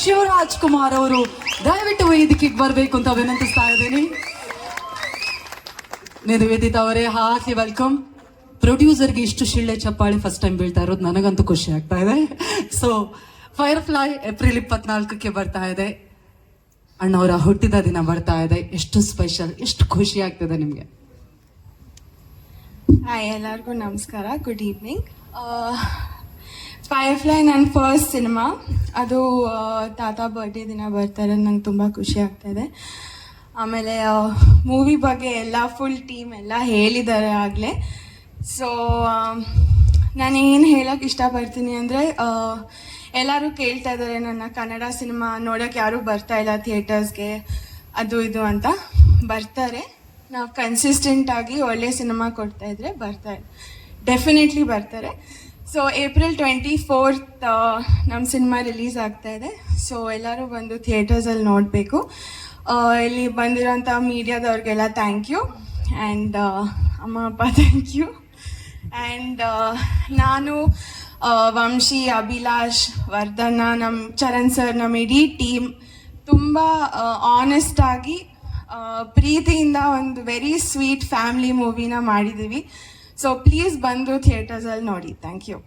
ಶಿವರಾಜ್ ಕುಮಾರ್ ಅವರು ದಯವಿಟ್ಟು ವೇದಿಕೆಗೆ ಬರಬೇಕು ಅಂತ ವಿನಂತಿಸ್ತಾ ಇದ್ದೀನಿ. ನಿವೇದಿತಾ ಅವರೇ ಹಾರ್ಟ್ಲಿ ವೆಲ್ಕಮ್. ಪ್ರೊಡ್ಯೂಸರ್ಗೆ ಇಷ್ಟು ಶಿಳ್ಳೆ ಚಪ್ಪಾಳಿ ಫಸ್ಟ್ ಟೈಮ್ ಬೀಳ್ತಾ ಇರೋದು ನನಗಂತೂ ಖುಷಿ ಆಗ್ತಾ ಇದೆ. ಸೊ ಫೈರ್ಫ್ಲೈ ಏಪ್ರಿಲ್ 24ಕ್ಕೆ ಬರ್ತಾ ಇದೆ. ಅಣ್ಣವರ ಹುಟ್ಟಿದ ದಿನ ಬರ್ತಾ ಇದೆ. ಎಷ್ಟು ಸ್ಪೆಷಲ್, ಎಷ್ಟು ಖುಷಿ ಆಗ್ತದೆ ನಿಮಗೆ? ಹಾಯ್, ಎಲ್ಲರಿಗೂ ನಮಸ್ಕಾರ, ಗುಡ್ ಈವ್ನಿಂಗ್. ಫೈರ್ಫ್ಲೈ ನನ್ನ ಫಸ್ಟ್ ಸಿನಿಮಾ. ಅದು ತಾತ ಬರ್ಡೇ ದಿನ ಬರ್ತಾರೆ, ನಂಗೆ ತುಂಬ ಖುಷಿ ಆಗ್ತಾಯಿದೆ. ಆಮೇಲೆ ಮೂವಿ ಬಗ್ಗೆ ಎಲ್ಲ ಫುಲ್ ಟೀಮ್ ಎಲ್ಲ ಹೇಳಿದ್ದಾರೆ ಆಗಲೇ. ಸೊ ನಾನೇನು ಹೇಳೋಕ್ಕೆ ಇಷ್ಟಪಡ್ತೀನಿ ಅಂದರೆ, ಎಲ್ಲರೂ ಕೇಳ್ತಾ ಇದ್ದಾರೆ ನನ್ನ ಕನ್ನಡ ಸಿನಿಮಾ ನೋಡೋಕ್ಕೆ ಯಾರೂ ಬರ್ತಾ ಇಲ್ಲ ಥಿಯೇಟರ್ಸ್ಗೆ, ಅದು ಇದು ಅಂತ. ಬರ್ತಾರೆ, ನಾವು ಕನ್ಸಿಸ್ಟೆಂಟಾಗಿ ಒಳ್ಳೆ ಸಿನಿಮಾ ಕೊಡ್ತಾಯಿದ್ರೆ ಬರ್ತಾರೆ, ಡೆಫಿನೆಟ್ಲಿ ಬರ್ತಾರೆ. ಸೊ ಏಪ್ರಿಲ್ 24 ನಮ್ಮ ಸಿನಿಮಾ ರಿಲೀಸ್ ಆಗ್ತಾಯಿದೆ. ಸೊ ಎಲ್ಲರೂ ಬಂದು ಥಿಯೇಟರ್ಸಲ್ಲಿ ನೋಡಬೇಕು. ಇಲ್ಲಿ ಬಂದಿರೋಂಥ ಮೀಡಿಯಾದವ್ರಿಗೆಲ್ಲ ಥ್ಯಾಂಕ್ ಯು, ಆ್ಯಂಡ್ ಅಮ್ಮ ಅಪ್ಪ ಥ್ಯಾಂಕ್ ಯು. ಆ್ಯಂಡ್ ನಾನು, ವಂಶಿ, ಅಭಿಲಾಷ್, ವರ್ಧನ, ನಮ್ಮ ಚರಣ್ ಸರ್, ನಮ್ಮ ಇಡೀ ಟೀಮ್ ತುಂಬ ಆನೆಸ್ಟಾಗಿ ಪ್ರೀತಿಯಿಂದ ಒಂದು ವೆರಿ ಸ್ವೀಟ್ ಫ್ಯಾಮಿಲಿ ಮೂವಿನ ಮಾಡಿದ್ದೀವಿ. ಸೊ ಪ್ಲೀಸ್ ಬಂದು ಥಿಯೇಟರ್ಸಲ್ಲಿ ನೋಡಿ. Thank you.